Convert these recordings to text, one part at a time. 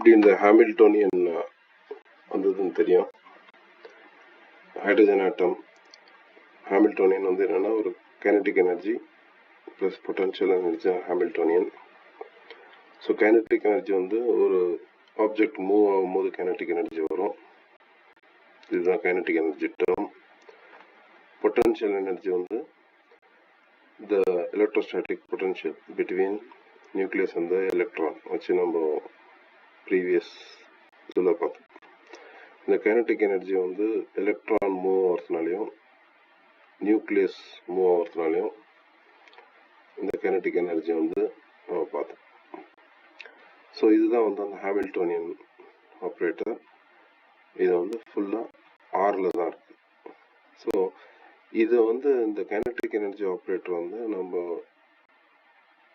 எப்படி இந்த ஹாமில்டோனியன் வந்ததுன்னு தெரியும். ஹைட்ரஜன் ஆட்டம் ஹாமில்டோனியன் வந்து என்னன்னா ஒரு kinetic energy plus potential energy Hamiltonian. So kinetic energy வந்து ஒரு ஆப்ஜெக்ட் மூவ் ஆகும்போது கைனடிக் எனர்ஜி வரும். இதுதான் kinetic energy term. Potential energy வந்து the electrostatic potential between nucleus and the electron வச்சு நம்ம ப்ரீவியஸ் இதில் பார்த்தோம். இந்த கைனடிக் எனர்ஜி வந்து எலக்ட்ரான் மூவ் ஆகிறதுனாலையும் நியூக்ளியஸ் மூவ் ஆகிறதுனாலையும் இந்த கைனடிக் எனர்ஜி வந்து நம்ம பார்த்தோம். ஸோ இதுதான் வந்து அந்த ஹாமில்டோனியன் ஆப்ரேட்டர். இது வந்து ஃபுல்லாக ஆரில் தான் இருக்குது. ஸோ இது வந்து இந்த கைனடிக் எனர்ஜி ஆப்ரேட்டர் வந்து நம்ம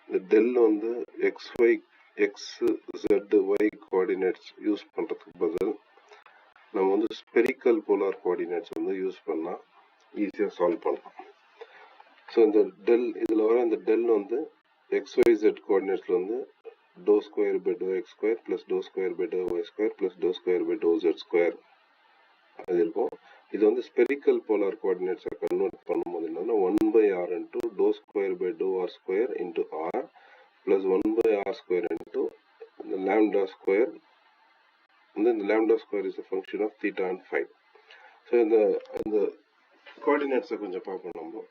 இந்த டெல் வந்து XZ/Y கோஆர்டினேட்ஸ் யூஸ் பண்ணுறதுக்கு பதில் நம்ம வந்து ஸ்பெரிக்கல் போலார் கோஆர்டினேட்ஸ் வந்து யூஸ் பண்ணால் ஈஸியாக சால்வ் பண்ணலாம். ஸோ இந்த டெல் இதில் வர இந்த டெல் வந்து XYZ கோஆர்டினேட்ஸில் வந்து dou square by dou x square plus dou square by dou y square plus dou square by dou zed square அது இருக்கும். இது வந்து ஸ்பெரிக்கல் போலார் கோஆர்டினேட்ஸை கன்வெர்ட் பண்ணும்போது என்னன்னா 1/r into dou square by to r square into r plus 1/r square into இந்த lambda square வந்து இந்த lambda square is a function of theta and phi. So இந்த கோஆர்டினேட்ஸை கொஞ்சம் பார்ப்போம் நம்ம.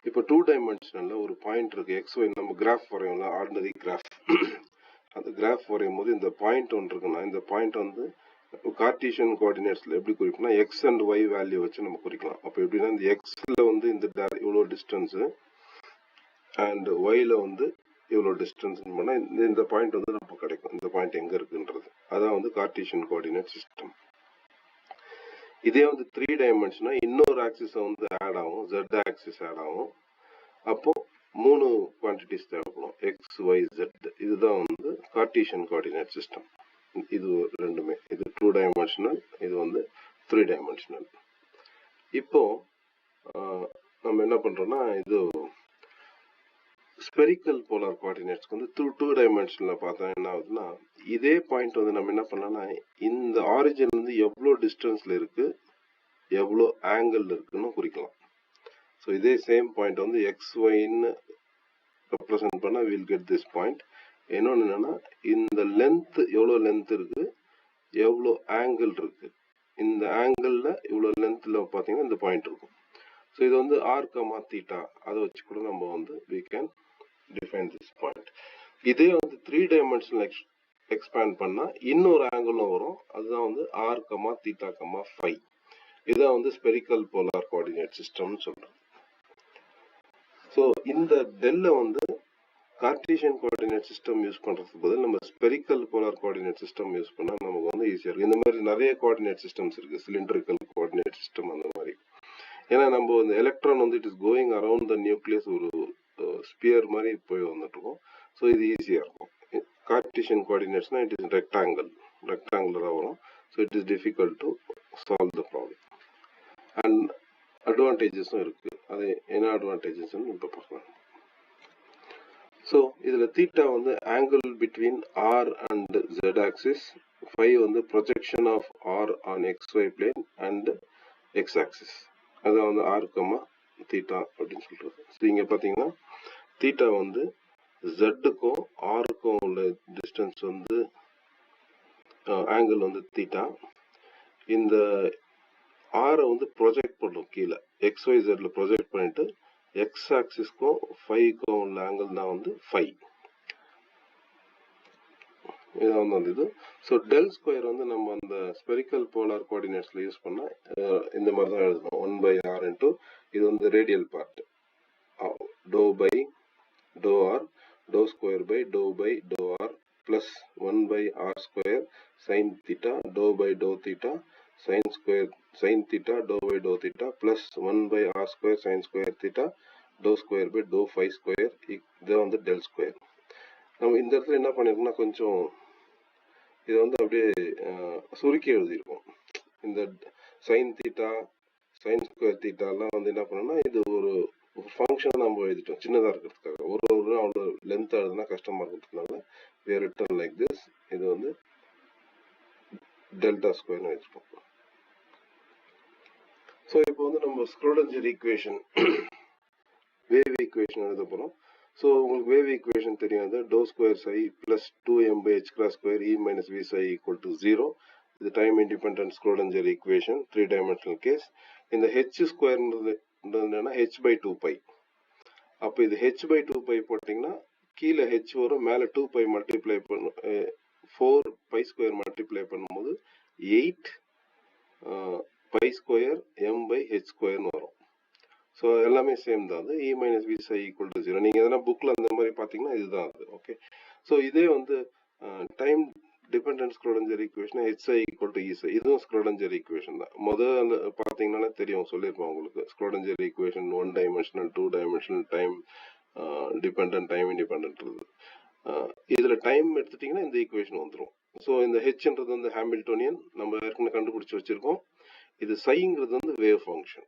இப்போ 2 டைமென்ஷனலில் ஒரு பாயிண்ட் இருக்குது XY நம்ம கிராஃப் வரையோம்ல ஆர்டினரி கிராஃப். அந்த கிராஃப் வரையும் போது இந்த பாயிண்ட் ஒன்று இருக்குன்னா இந்த பாயிண்ட் வந்து கார்டீசியன் கோஆர்டினேட்ஸில் எப்படி குறிப்போம்னா எக்ஸ் அண்ட் ஒய் வேல்யூ வச்சு நம்ம குறிக்கலாம். அப்போ எப்படின்னா இந்த எக்ஸில் வந்து இந்த இவ்வளோ டிஸ்டன்ஸு அண்ட் ஒயில் வந்து இவ்வளோ டிஸ்டன்ஸ் பண்ணால் இந்த பாயிண்ட் வந்து நமக்கு கிடைக்கும். இந்த பாயிண்ட் எங்கே இருக்குன்றது அதான் வந்து கார்டீசியன் கோஆர்டினேட் சிஸ்டம். இதே வந்து 3 டைமென்ஷனாக இன்னொரு ஆக்சிஸை வந்து ஆட் ஆகும், Z ஆக்சிஸ் ஆட் ஆகும். அப்போ 3 குவான்டிட்டிஸ் தேவைப்படும் எக்ஸ் ஒய் ஜெட். இதுதான் வந்து கார்டீசியன் கோஆர்டினேட் சிஸ்டம். இது ரெண்டுமே இது 2 டைமென்ஷனல், இது வந்து 3 டைமென்ஷனல். இப்போ நம்ம என்ன பண்றோம்னா இது ஸ்பெரிக்கல் போலார் கோஆர்டினேட்ஸ்க்கு வந்து 2 டைமென்ஷனில் பார்த்தா என்ன ஆகுதுன்னா இதே பாயிண்ட் வந்து நம்ம என்ன பண்ணலாம்னா இந்த ஆரிஜின் வந்து எவ்வளோ டிஸ்டன்ஸ்ல இருக்கு எவ்வளோ ஆங்கிள் இருக்குன்னு குறிக்கலாம். ஸோ இதே சேம் பாயிண்ட் வந்து எக்ஸ் ஒய்ன்னு ரெப்ரசன்ட் பண்ணா வில் கெட் திஸ் பாயிண்ட். இன்னொன்று என்னன்னா இந்த லென்த் எவ்வளோ லென்த் இருக்கு எவ்வளோ ஆங்கிள் இருக்கு, இந்த ஆங்கிளில் இவ்வளோ லென்த்தில் பார்த்தீங்கன்னா இந்த பாயிண்ட் இருக்கும். ஸோ இது வந்து ஆர் கமா தீட்டா அதை வச்சு கூட நம்ம வந்து we can define this point. இதே வந்து 3 டைமென்ஷனல் எக்ஸ்பேண்ட் பண்ணா இன்னொரு ஆங்கிளும் வரும். அதுதான் வந்து r comma theta comma phi. இதுதான் வந்து ஸ்பெரிக்கல் போலார் கோஆர்டினேட் சிஸ்டம்னு சொல்றோம். ஸோ இந்த டெல்ல வந்து கார்டீசியன் கோஆர்டினேட் சிஸ்டம் யூஸ் பண்றதுக்கு பதில் நம்ம spherical polar coordinate system use பண்ணா நமக்கு வந்து ஈஸியா இருக்கு. இந்த மாதிரி நிறைய கோஆர்டினேட் சிஸ்டம்ஸ் இருக்கு, சிலிண்டரிக்கல் கோஆர்டினேட் சிஸ்டம் அந்த மாதிரி. ஏன்னா நம்ம இந்த எலக்ட்ரான் வந்து it is going around the nucleus ஒரு ஸ்பியர் மாதிரி போய் வந்துட்டு இருக்கோம். ஸோ இது ஈஸியா இருக்கும். கார்டீசியன் கோஆர்டினேட்ஸ்னா இட் இஸ் ரெக்டாங்குலரா வரும். So it is difficult to solve the problem. And அட்வான்டேஜஸும் இருக்கு. அது என்ன அட்வான்டேஜஸ் இப்போ பார்க்கலாம். ஸோ இதில் தீட்டா வந்து angle between r and z axis, phi வந்து projection of r on XY plane and x axis. அதான் வந்து ஆர் கமா தீட்டா அப்படின்னு சொல்றது. ஸோ இங்கே பார்த்தீங்கன்னா தீட்டா வந்து ஜெட்டுக்கும் ஆருக்கும் உள்ள டிஸ்டன்ஸ் வந்து ஆங்கிள் வந்து தீட்டா. இந்த ஆரை வந்து ப்ரொஜெக்ட் பண்ணும் கீழே XY ஜெட்ல ப்ரொஜெக்ட் பண்ணிட்டு எக்ஸ் ஆக்சிஸ்க்கும் ஃபைக்கும் உள்ள ஆங்கிள் தான் வந்து ஃபை. இதான் வந்து இது. ஸோ டெல் ஸ்கொயர் வந்து நம்ம அந்த ஸ்பெரிக்கல் போலார் கோஆர்டினேட்ஸ்ல யூஸ் பண்ணா இந்த மாதிரி தான் எழுதணும். 1/r இன்டூ இது வந்து radial part dou by to r dou square by to r plus 1/r square sine theta dou by dou theta sine square sine theta dou by dou theta plus 1/r square sine square theta dou square by dou phi square. இது வந்து del square. நம்ம இந்த இடத்துல என்ன பண்ணிருக்கோம்னா கொஞ்சம் இதை வந்து அப்படியே சுருக்கி எழுதியிருக்கோம். இந்த சைன் தீட்டா சைன் ஸ்கொயர் தீட்டாலாம் வந்து என்ன பண்ணோம்னா இது ஒரு ஃபங்க்ஷன் நம்ம எழுதிட்டோம் சின்னதாக இருக்கிறதுக்காக. ஒரு அவ்வளோ லென்த் எழுதுனா கஷ்டமாக இருக்கிறதுனால we are written like this. இது வந்து டெல்டா ஸ்கொயர்னு வச்சுப்போம். ஸோ இப்போ வந்து நம்ம ஸ்க்ரோடிஞ்சர் ஈக்குவேஷன் வேவ் ஈக்குவேஷன் எழுத போகிறோம். ஸோ உங்களுக்கு வேவ் ஈக்குவேஷன் தெரியாது, to square psi plus 2m by h cross square e minus v psi equal to 0. இது time independent Schrodinger equation 3 dimensional case. இந்த h ஸ்கொயர்ன்றது என்னன்னா h by 2π. அப்போ இது h by 2π போட்டிங்கன்னா கீழே h வரும், மேலே 2π மல்டிப்ளை பண்ணும், 4π ஸ்கொயர் மல்டிப்ளை பண்ணும்போது 8 by square m by h ஸ்கொயர்னு வரும். ஸோ எல்லாமே சேம் தான். அது e minus v psi equal to 0. நீங்கள் எதனா புக்கில் அந்த மாதிரி பார்த்தீங்கன்னா இதுதான் அது. ஓகே, ஸோ இதே வந்து time dependent Schrödinger equation hψ equal to e psi, இதுவும் ஸ்க்ரோடிஞ்சர் ஈக்குவேஷன் தான். முதல்ல பார்த்தீங்கன்னா தெரியும், சொல்லியிருப்போம் உங்களுக்கு Schrödinger equation 1 dimensional 2 dimensional time dependent time independent இருக்குது. இதில் டைம் எடுத்துட்டிங்கன்னா இந்த ஈக்குவேஷன் வந்துடும். ஸோ இந்த ஹெச்ன்றது வந்து ஹாமில்டோனியன் நம்ம ஏற்கனவே கண்டுபிடிச்சி வச்சிருக்கோம். இது சைங்கிறது வந்து வேவ் ஃபங்க்ஷன்.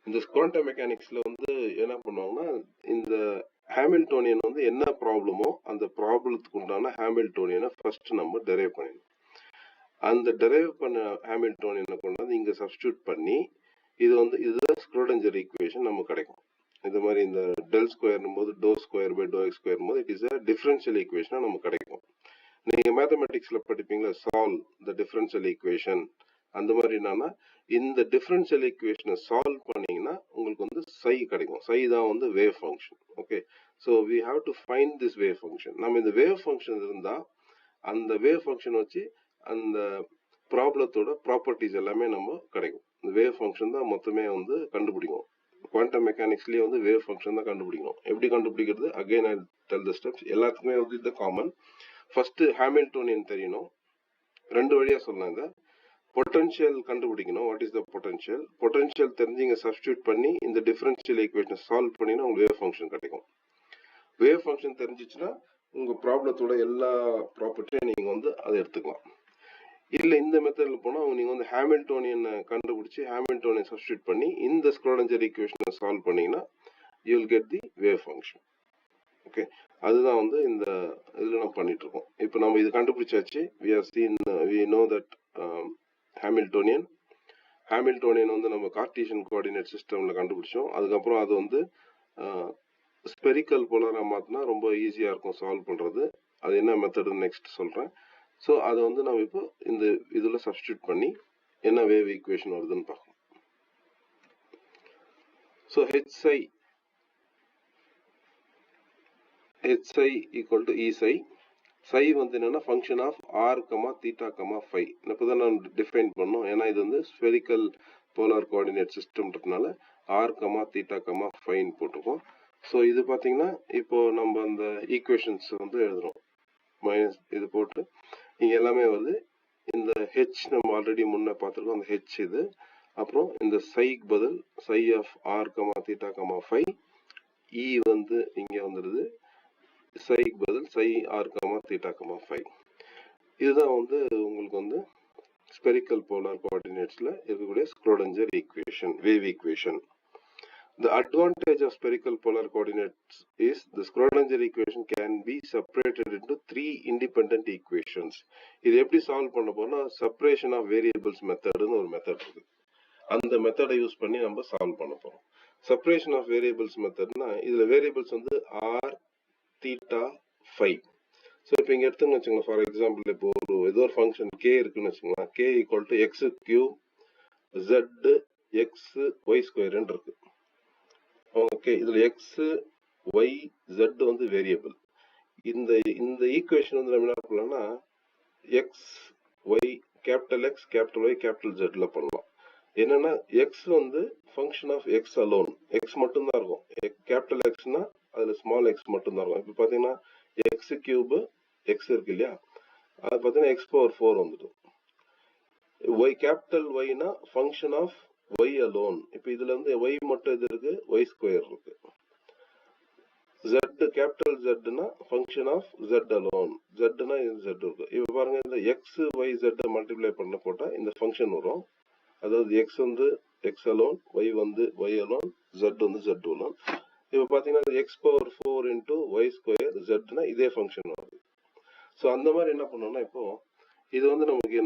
இந்த குவாண்டம் மெக்கானிக்ஸ்ல வந்து என்ன பண்ணுவாங்கன்னா, இந்த ஹாமில்டோனியன் வந்து என்ன ப்ராப்ளமோ அந்த ப்ராப்ளத்துக்கு உண்டான ஹாமில்டோனியனை ஃபர்ஸ்ட் நம்ம டெரைவ் பண்ணிடணும். அந்த டெரைவ் பண்ண ஹாமில்டோனியனை கொண்டு வந்து இங்க சப்ஸ்டியூட் பண்ணி இது வந்து இதுதான் ஸ்க்ரோடிஞ்சர் ஈக்குவேஷன் நமக்கு கிடைக்கும். இந்த மாதிரி இந்த டெல் ஸ்கொயர்னும் போது dou square by dou x square போது இட் இஸ் அ டிஃபரன்ஷியல் ஈக்குவேஷனா நமக்கு கிடைக்கும். நீங்க மேத்தமெட்டிக்ஸ்ல படிப்பீங்களா, சால்வ் த டிஃபரன்ஷியல் ஈக்குவேஷன், அந்த மாதிரி என்னன்னா இந்த டிஃபரன்ஷியல் ஈக்குவேஷனை சால்வ் பண்ணீங்கன்னா உங்களுக்கு வந்து சை கிடைக்கும். சை தான் வந்து wave function. Okay, so we have to find this wave function. நம்ம இந்த வேவ் ஃபங்க்ஷன் இருந்தா அந்த வேவ் ஃபங்க்ஷன் வச்சு அந்த ப்ராப்ளத்தோட ப்ராப்பர்ட்டிஸ் எல்லாமே நம்ம கிடைக்கும். இந்த வேவ் ஃபங்க்ஷன் தான் மொத்தமே வந்து கண்டுபிடிக்கும். குவாண்டம் மெக்கானிக்ஸ்லயே வந்து வேவ் ஃபங்க்ஷன் தான் கண்டுபிடிக்கணும். எப்படி கண்டுபிடிக்கிறது, again I tell the steps. எல்லாத்துக்குமே வந்து இது காமன். ஃபர்ஸ்ட் ஹாமில்டோனியன் தெரியணும். ரெண்டு வழியா சொல்லலாம். இந்த பொட்டன்ஷியல் கண்டுபிடிக்கணும். What is the potential? Potential தெரிஞ்சு இங்க சப்ஸ்டியூட் பண்ணி இந்த டிஃபரன்ஷியல் ஈக்குவேஷனை சால்வ் பண்ணினா உங்களுக்கு வேவ் ஃபங்க்ஷன் கிடைக்கும். வேவ் ஃபங்க்ஷன் தெரிஞ்சிச்சுன்னா உங்க ப்ராப்ளத்தோட எல்லா ப்ராப்பர்ட்டியும் நீங்க வந்து அதை எடுத்துக்கலாம். இல்ல இந்த மெத்தட்ல போனா நீங்க வந்து ஹாமில்டோனியனை கண்டுபிடிச்சு ஹாமில்டோனியன் சப்ஸ்டியூட் பண்ணி இந்த ஸ்க்ரோடிஞ்சர் ஈக்குவேஷனை சால்வ் பண்ணீங்கன்னா you will get the wave function. Okay, அதுதான் வந்து இந்த இதுல நம்ம பண்ணிட்டு இருக்கோம். இப்போ நம்ம இது கண்டுபிடிச்சாச்சு. we have seen we know that Hamiltonian வந்து நம்ம கார்ட்டீசியன் கோஆர்டினேட் சிஸ்டம்ல கண்டுபிடிச்சோம். அதுக்கப்புறம் அது வந்து ஸ்பெரிக்கல் போலரா மாத்தினா ரொம்ப ஈஸியா இருக்கும் சால்வ் பண்றது. அது என்ன மெத்தட் நெக்ஸ்ட் சொல்றேன். ஸோ அதை வந்து நம்ம இப்போ இந்த இதுல சப்ஸ்டியூட் பண்ணி என்ன வேவ் ஈக்குவேஷன் வருதுன்னு பார்க்கணும். So hψ equal to e psi. psi வந்து என்னன்னா ஃபங்க்ஷன் ஆஃப் r, θ, phi. இப்போதான் நான் டிஃபைன் பண்ணோம். ஏன்னா இது வந்து ஸ்பெரிக்கல் போலார் கோஆர்டினேட் சிஸ்டம்ன்றதுனால r, θ, phi போட்டிருக்கோம். ஸோ இது பார்த்தீங்கன்னா இப்போ நம்ம அந்த ஈக்குவேஷன்ஸ் வந்து எழுதுறோம். மைனஸ் இது போட்டு இங்க எல்லாமே வந்து இந்த h நம்ம ஆல்ரெடி முன்ன பார்த்துருக்கோம். அந்த h இது. அப்புறம் இந்த சைக்கு பதில் சை ஆஃப் r, θ, phi. e வந்து இங்க வந்துடுது. சைக்கு பதில் சை r, θ, phi. இதுதான் வந்து உங்களுக்கு வந்து ஸ்பெரிக்கல் போலார் கோஆர்டினேட்ஸ்ல இருக்கக்கூடிய Schrödinger equation, wave equation. The advantage of spherical polar coordinates is the Schrodinger equation can be separated into 3 independent equations. இது எப்படி சால்வ் பண்ண போறோம்னா separation of variables மெத்தட்னு ஒரு மெத்தட் இருக்கு. அந்த மெத்தடை யூஸ் பண்ணி நம்ம சால்வ் பண்ண போறோம். separation of variables மெத்தட்னா இதுல வேரியபிள்ஸ் வந்து r, θ, phi. ஸோ இப்போ இங்க எடுத்துன்னு வச்சுக்கோங்க. ஃபார் எக்ஸாம்பிள் இப்போ ஏதோ ஒரு ஃபங்க்ஷன் k இருக்குன்னு வச்சுக்கோங்க. k equal to x cube z x y ஸ்கொயர்ன்னு இருக்கு. ஓகே, இதுல எக்ஸ் ஒய் ஜெட் வந்து வேரியபிள். இந்த ஈக்குவேஷன் வந்து நம்ம என்ன பண்ணலாம்னா x y capital x capital y capital ஜெட்ல பண்ணலாம். என்னன்னா எக்ஸ் வந்து function of x alone, x மட்டும் தான் இருக்கும். கேபிட்டல் எக்ஸ்னா அதுல ஸ்மால் எக்ஸ் மட்டும் தான் இருக்கும். இப்போ பாத்தீங்கன்னா எக்ஸ் கியூப் எக்ஸ் இருக்கு இல்லையா, அது பாத்தீங்கன்னா எக்ஸ் பவர் 4 வந்துடும். ஒய் கேபிட்டல் ஒய்னா ஃபங்க்ஷன் ஆஃப் y alone. இப்போ இதுல வந்து y மட்டும் இது இருக்கு, y ஸ்கொயர் இருக்கு. z கேபிட்டல் zனா ஃபங்க்ஷன் ஆஃப் z alone, zனா இது z இருக்கு. இப்போ பாருங்க இந்த x y z மல்டிப்ளை பண்ண போட்டா இந்த ஃபங்க்ஷன் வரும். அதாவது x வந்து x alone, y வந்து y alone, z வந்து z alone. இப்போ பாத்தீங்கன்னா x power 4 into y square zனா இதே ஃபங்க்ஷன் வருது. ஸோ அந்த மாதிரி என்ன பண்ணோம்னா இப்போ இது வந்து நமக்கு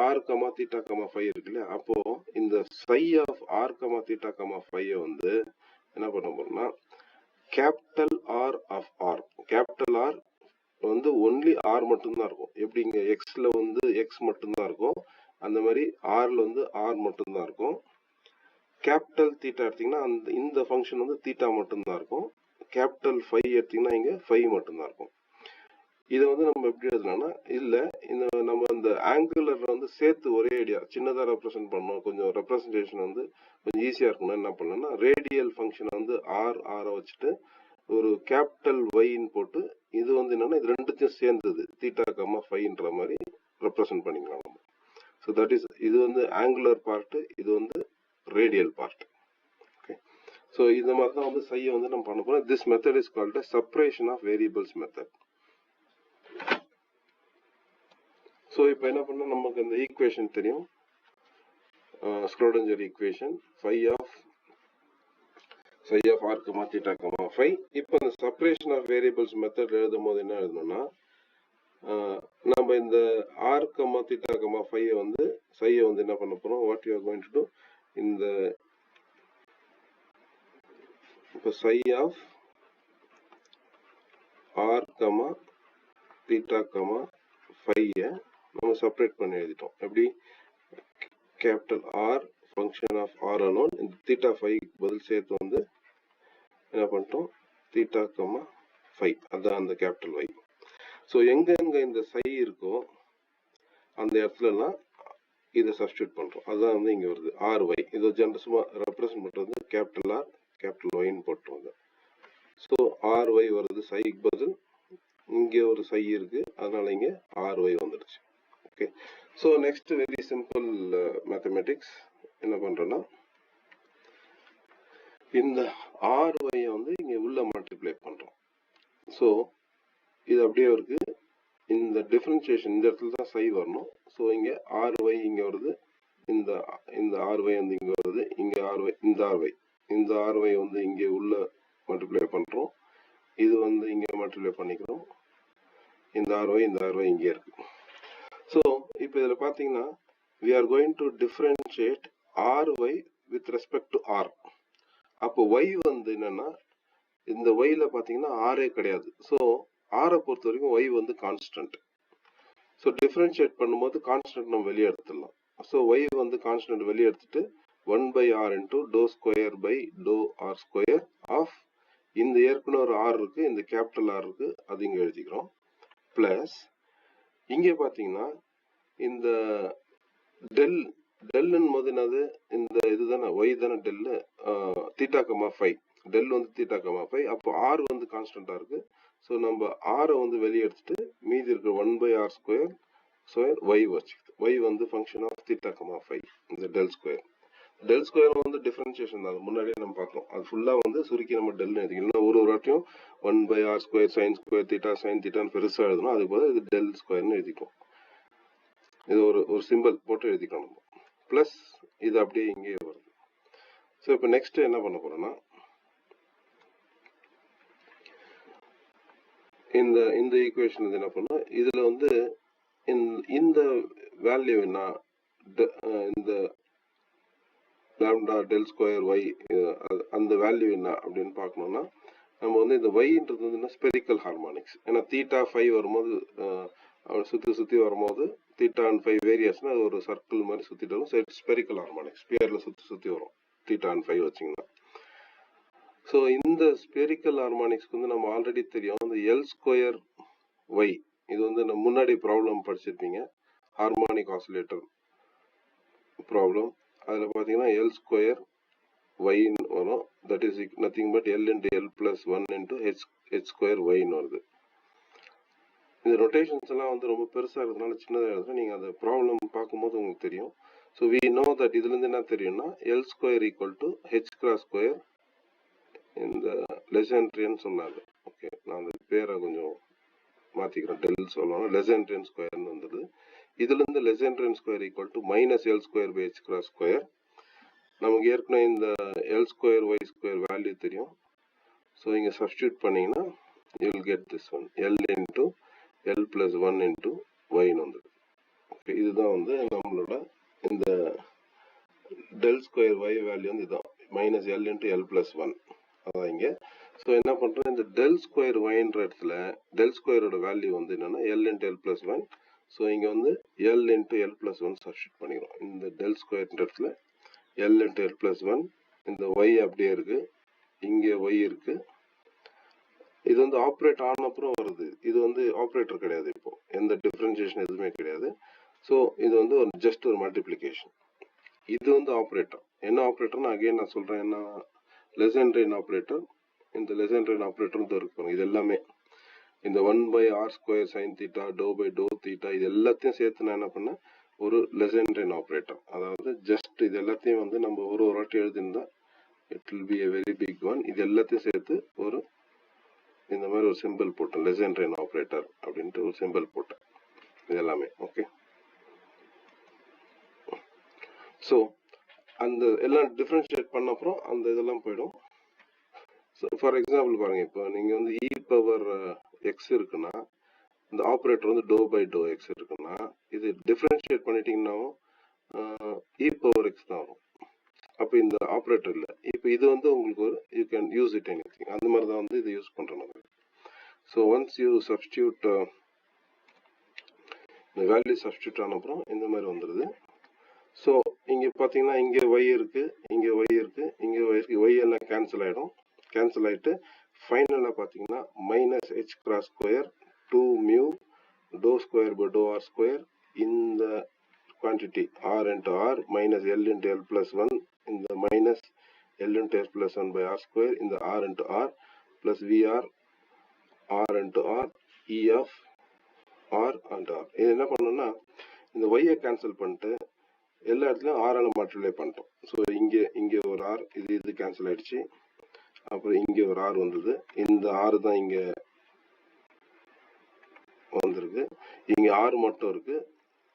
r comma theta comma phi இருக்கு இல்லையா, அப்போ இந்த psi of r comma theta comma ஃபையை வந்து என்ன பண்ண போறோம்னா capital r of r. Capital r வந்து ஒன்லி ஆர் மட்டும்தான் இருக்கும். எப்படி இங்க எக்ஸ்ல வந்து எக்ஸ் மட்டும்தான் இருக்கும், அந்த மாதிரி ஆர்ல வந்து ஆர் மட்டும்தான் இருக்கும். கேபிட்டல் தீட்டா எடுத்தீங்கன்னா இந்த ஃபங்க்ஷன் வந்து தீட்டா மட்டும்தான் இருக்கும். கேபிட்டல் ஃபை எடுத்தீங்கன்னா இங்க ஃபை மட்டும்தான் இருக்கும். இதை வந்து நம்ம எப்படி எழுதலாம்னா, இல்ல இந்த நம்ம இந்த ஆங்குலர் வந்து சேர்த்து ஒரே ஐடியா சின்னதா ரெப்ரசென்ட் பண்ணோம், கொஞ்சம் ரெப்ரசன்டேஷன் வந்து கொஞ்சம் ஈஸியா இருக்கணும். என்ன பண்ணலாம்னா ரேடியல் ஃபங்க்ஷன் வந்து ஆர் ஆரை வச்சுட்டு ஒரு கேபிட்டல் ஒய்ன்னு போட்டு இது வந்து என்னன்னா இது ரெண்டுத்தையும் சேர்ந்தது தீட்டா கமா ஃபைன்ற மாதிரி ரெப்ரசென்ட் பண்ணிக்கலாம் நம்ம. ஸோ தட் இஸ் இது வந்து ஆங்குலர் பார்ட், இது வந்து ரேடியல் பார்ட். ஓகே, ஸோ இந்த மாதிரி தான் வந்து சையை வந்து நம்ம பண்ண போறோம். This method is called separation of variables method. So இப்போ என்ன பண்ண நமக்கு இந்த ஈக்குவேஷன் தெரியும், Schrodinger equation phi of r comma theta comma phi. இப்போ இந்த செப்பரேஷன் ஆஃப் வேரியபிள்ஸ் மெத்தட் எழுதும் போது என்ன எழுதணும்னா, நம்ம இந்த ஆர் கமா தீட்டா கமா ஃபையை வந்து சையை வந்து என்ன பண்ண போறோம், what you are going to do, இந்த இப்போ psi of r comma theta comma ஃபையை நம்ம செப்பரேட் பண்ணி எழுதிட்டோம். எப்படி, capital r function of r alone, இந்த தீட்டா ஃபை பதில் சேர்த்து வந்து என்ன பண்ணிட்டோம் தீட்டா கமா ஃபை, அதான் அந்த கேபிட்டல் ஒய். ஸோ எங்க இந்த சை இருக்கோ அந்த இடத்துல எல்லாம் இதை சப்ஸ்டியூட் பண்றோம், அதுதான் வந்து இங்க வருது ஆர் ஒய். இதை ஜென்ரஸுமா ரெப்ரசென்ட் பண்றது கேபிட்டல் ஆர் கேபிட்டல் ஒய்ன்னு போட்டுருவாங்க. ஸோ ஆர் ஒய் வருது, சைக்கு பதில் இங்க ஒரு சை இருக்கு, அதனால இங்க ஆர் ஒய் வந்துடுச்சு. Okay, so next very simple mathematics என்ன பண்றோம்னா, இந்த ஆர் ஒய் வந்து இங்க உள்ள மல்டிப்ளை பண்றோம். ஸோ இது அப்படியே இருக்கு, இந்த டிஃபரன்சியேஷன் இந்த இடத்துல தான் சை வரணும். ஸோ இங்க ஆர் ஒய் இங்க வருது, இந்த ஆர் ஒய் வந்து இங்க வருது, இங்க ஆர் ஒய் இந்த ஆர் ஒய் வந்து இங்க உள்ள மல்டிப்ளை பண்றோம், இது வந்து இங்க மல்டிப்ளை பண்ணிக்கிறோம், இந்த ஆர் ஒய் இங்கே இருக்கு. ஸோ இப்போ இதுல பாத்தீங்கன்னா we are going to differentiate ry with respect to r. அப்போ y வந்து என்னன்னா இந்த yல பாத்தீங்கன்னா r கிடையாது. ஸோ r பொறுத்த வரைக்கும் y வந்து கான்ஸ்டன்ட். ஸோ டிஃபரன்ஷியேட் பண்ணும்போது கான்ஸ்டன்ட் நம்ம வெளியே எடுத்துடலாம். ஸோ y வந்து கான்ஸ்டன்ட் வெளியே எடுத்துட்டு 1/r into dou square by dou r square of இந்த ஏற்கனவே ஒரு r இருக்கு, இந்த கேபிட்டல் R இருக்கு, அது இங்க எழுதிக்கிறோம். பிளஸ் இங்க பாத்தீங்கன்னா இந்த டெல்லுன்னு போது என்னது, இந்த இதுதானே ஒய் தானே del, theta comma phi, del வந்து தீட்டா கமா ஃபை. அப்போ ஆர் வந்து கான்ஸ்டன்டா இருக்கு. ஸோ நம்ம ஆரை வந்து வெளியே எடுத்துட்டு மீதி இருக்கிற 1/r ஸ்கொயர் ஒய் வச்சுக்கிது. ஒய் வந்து function of theta comma phi, இந்த டெல் ஸ்கொயர் வந்து டிஃபரன்சியேஷன் தான், முன்னாடியே நம்ம பார்த்தோம். அது ஃபுல்லா வந்து சுருக்கி நம்ம டெல் எழுதிக்கணும். ஒரு வாட்டியும் 1/r square sine square theta sine தீட்டான்னு பெருசா எழுதணும், அதுக்கு பதில் இது டெல் ஸ்கொயர்னு எழுதிக்கும். இது ஒரு சிம்பிள் போட்டு எழுதிக்கணும். பிளஸ் இது அப்படியே இங்கே வருது. ஸோ இப்போ நெக்ஸ்ட் என்ன பண்ண போறோம்னா, இந்த ஈக்குவேஷன் வந்து என்ன பண்ணோம், இதுல வந்து இந்த வேல்யூ என்ன, இந்த லாம்டா டெல் ஸ்கொயர் ஒய் அந்த வேல்யூ என்ன அப்படின்னு பார்க்கணும்னா, நம்ம வந்து இந்த ஒய்ன்றது வந்து ஸ்பெரிக்கல் ஹார்மானிக்ஸ். ஏன்னா தீட்டா ஃபைவ் வரும்போது சுத்தி வரும்போது தீட்டா அண்ட் ஃபைவ் வேரியஸ்னா அது ஒரு சர்க்கிள் மாதிரி சுத்திட்டு வரும். ஸ்பெரிக்கல் ஹார்மானிக்ஸ் ஸ்பியர்ல சுத்தி வரும் தீட்டா அண்ட் ஃபைவ் வச்சிங்கன்னா. ஸோ இந்த ஸ்பெரிக்கல் ஹார்மானிக்ஸ்க்கு வந்து நம்ம ஆல்ரெடி தெரியும், இந்த எல் ஸ்கொயர் ஒய், இது வந்து நம்ம முன்னாடி ப்ராப்ளம் படிச்சிருப்பீங்க, ஹார்மானிக் ஆசிலேட்டர் ப்ராப்ளம். அதுல பாத்தீங்கன்னா எல் ஸ்கொயர் ஒய்ன்னு வரும், that is nothing but l into l plus 1 into h square ஒய்ன்னு வருது. இந்த ரொட்டேஷன்ஸ் எல்லாம் வந்து ரொம்ப பெருசா இருக்கிறதுனால சின்னதாக எழுதுறேன், நீங்க அந்த ப்ராப்ளம் பார்க்கும்போது உங்களுக்கு தெரியும். ஸோ வி நோ தட் இதுல இருந்து என்ன தெரியும்னா, L square equal to H cross square, இந்த லெஜெண்ட்ரியன் சொன்னாங்க. ஓகே, நான் அந்த பேரை கொஞ்சம் மாத்திக்கிறேன், டெல் சொல்லணும், லெஜெண்ட்ரியன் ஸ்கொயர்னு வந்தது. இதுல இருந்து Legendrian square equal to minus l square by h cross square. நமக்கு ஏற்கனவே இந்த l square y square value தெரியும். ஸோ இங்க சப்ஸ்டியூட் பண்ணீங்கன்னா you will get this one, l into l plus 1 into ஒய்னு வந்தது. இதுதான் வந்து நம்மளோட இந்த டெல் ஸ்கொயர் y வேல்யூ வந்து இதுதான் minus l into l plus one அதான் இங்கே. ஸோ என்ன பண்ணுறோம், இந்த டெல் ஸ்கொயர் ஒய்ன்ற இடத்துல டெல் ஸ்கொயரோட வேல்யூ வந்து என்னன்னா L into l plus one. So இங்கே வந்து L into l plus one substitute பண்ணிக்கிறோம். இந்த டெல் ஸ்கொயர்ன்ற இடத்துல L into l plus one, இந்த ஒய் அப்படியே இருக்கு, இங்கே ஒய் இருக்கு. இது வந்து ஆப்ரேட் ஆன அப்புறம் வருது. இது வந்து ஆப்ரேட்டர் கிடையாது, இப்போ எந்த டிஃபரன்சியேஷன் எதுவுமே கிடையாது. ஸோ இது வந்து ஒரு ஜஸ்ட் ஒரு மல்டிப்ளிகேஷன். இது வந்து ஆப்ரேட்டர். என்ன ஆப்ரேட்டர்னு அகைன் நான் சொல்றேன், என்ன லெசன்ட்ரைன் ஆப்ரேட்டர். இந்த லெசன்ட்ரைன் ஆப்ரேட்டர் இருக்கு. இது எல்லாமே இந்த 1/r square sine theta dou by dou theta இது எல்லாத்தையும் சேர்த்து நான் என்ன பண்ணேன், ஒரு லெசன்ட்ரைன் ஆப்ரேட்டர். அதாவது ஜஸ்ட் இது எல்லாத்தையும் வந்து நம்ம ஒரு வாட்டி எழுதிருந்தா it will be a very big one. இது எல்லாத்தையும் சேர்த்து ஒரு இந்த மாதிரி ஒரு சிம்பிள் போட்டேன், லெசன்ட்ரைன் ஆப்ரேட்டர் அப்படின்ட்டு ஒரு சிம்பிள் போட்டேன். இது எல்லாமே ஓகே. ஸோ அந்த எல்லாம் டிஃபரன்ஷியேட் பண்ண அப்புறம் அந்த இதெல்லாம் போயிடும். ஸோ ஃபார் எக்ஸாம்பிள் பாருங்க, இப்போ நீங்க வந்து இ பவர் எக்ஸ் இருக்குன்னா இந்த ஆப்ரேட்டர் வந்து டோ பை டோ எக்ஸ் இருக்குன்னா இது டிஃபரன்ஷியேட் பண்ணிட்டீங்கன்னாவும் இ பவர் எக்ஸ் தான் வரும். அப்போ இந்த ஆப்ரேட்டர் இல்லை. இப்போ இது வந்து உங்களுக்கு ஒரு you can use it anything. அந்த மாதிரி தான் வந்து இதை யூஸ் பண்றோம் நம்ம. ஸோ ஒன்ஸ் யூ சப்ஸ்டியூட் இந்த வேல்யூ சப்ஸ்டியூட் ஆன அப்புறம் இந்த மாதிரி வந்துடுது. ஸோ இங்க பாத்தீங்கன்னா இங்க y இருக்கு, இங்க y இருக்கு, இங்க y இருக்கு. y எல்லாம் கேன்சல் ஆயிடும். கேன்சல் ஆயிட்டு ஃபைனலா பாத்தீங்கன்னா minus h cross square 2 mu to square by to r square இந்த quantity r into r minus l into l plus one இந்த minus l into l plus one by r square இந்த r into r plus VR r into r e of r and r. இது என்ன பண்ணணும்னா இந்த y cancel பண்ணிட்டு எல்லா இடத்துலயும் ஆரால multiply பண்ணிட்டோம். ஸோ இங்க ஒரு ஆர், இது கேன்சல் ஆயிடுச்சு. அப்புறம் இங்க ஒரு ஆர் வந்தது, இந்த ஆறு தான் இங்க வந்திருக்கு. இங்க ஆறு மட்டும் இருக்கு,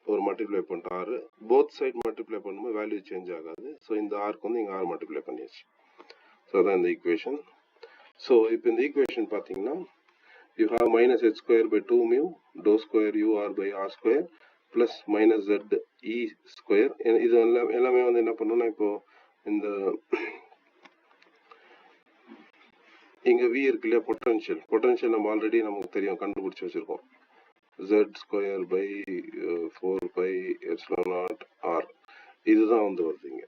ஒரு மல்டிப்ளை பண்ணிட்டோம் ஆறு. போத் சைட் மல்டிப்ளை பண்ணும்போது வேல்யூ சேஞ்ச் ஆகாது. ஸோ இந்த ஆருக்கு வந்து இங்க ஆறு மல்டிப்ளை பண்ணியாச்சு. ஸோ அதான் இந்த ஈக்குவேஷன். ஸோ இப்போ இந்த ஈக்குவேஷன் பார்த்தீங்கன்னா you have minus h square by 2 mu to square u r by r square plus minus Z e square. இது எல்லாமே வந்து என்ன பண்ணணும்னா இப்போ இந்த இங்க வி இருக்கு இல்லையா, பொட்டன்ஷியல் நம்ம ஆல்ரெடி நமக்கு தெரியும், கண்டுபிடிச்சு வச்சிருக்கோம். Z square by 4 by epsilon naught r இதுதான் வந்து வருது இங்க.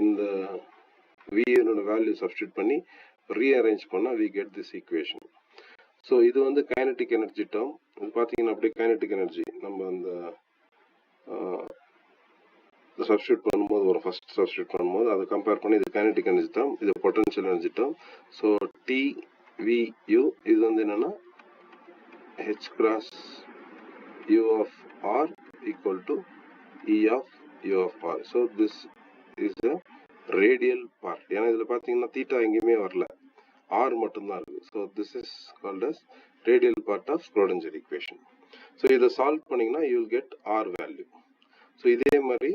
இந்த வி என்னோட வேல்யூ சப்ஸ்டியூட் பண்ணி ரீஅரேஞ்ச் பண்ணா we get this equation. So இது வந்து கைனடிக் எனர்ஜி டேர்ம். இது பார்த்தீங்கன்னா அப்படியே கைனடிக் எனர்ஜி நம்ம அந்த சப்ஸ்டியூட் பண்ணும்போது வரும். ஃபர்ஸ்ட் சப்ஸ்டியூட் பண்ணும்போது அதை கம்பேர் பண்ணி இது கைனடிக் எனர்ஜி டேர்ம், இது potential energy term. So d v u இது வந்து என்னன்னா h cross u of r equal to E of u of r. So this is a radial part. ஏன்னா இதுல பார்த்தீங்கன்னா தீட்டா எங்கேயுமே வரல, ஆர் மட்டும்தான் இருக்கு. So this is called as radial part of Schrodinger equation. So இதை solve பண்ணீங்கன்னா you will get r value. So இதே மாதிரி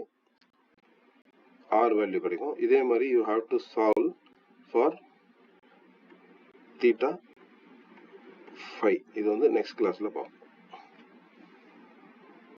ஆர் வேல்யூ கிடைக்கும். இதே மாதிரி you have to solve for theta 5. இது வந்து நெக்ஸ்ட் கிளாஸ்ல பார்ப்போம்.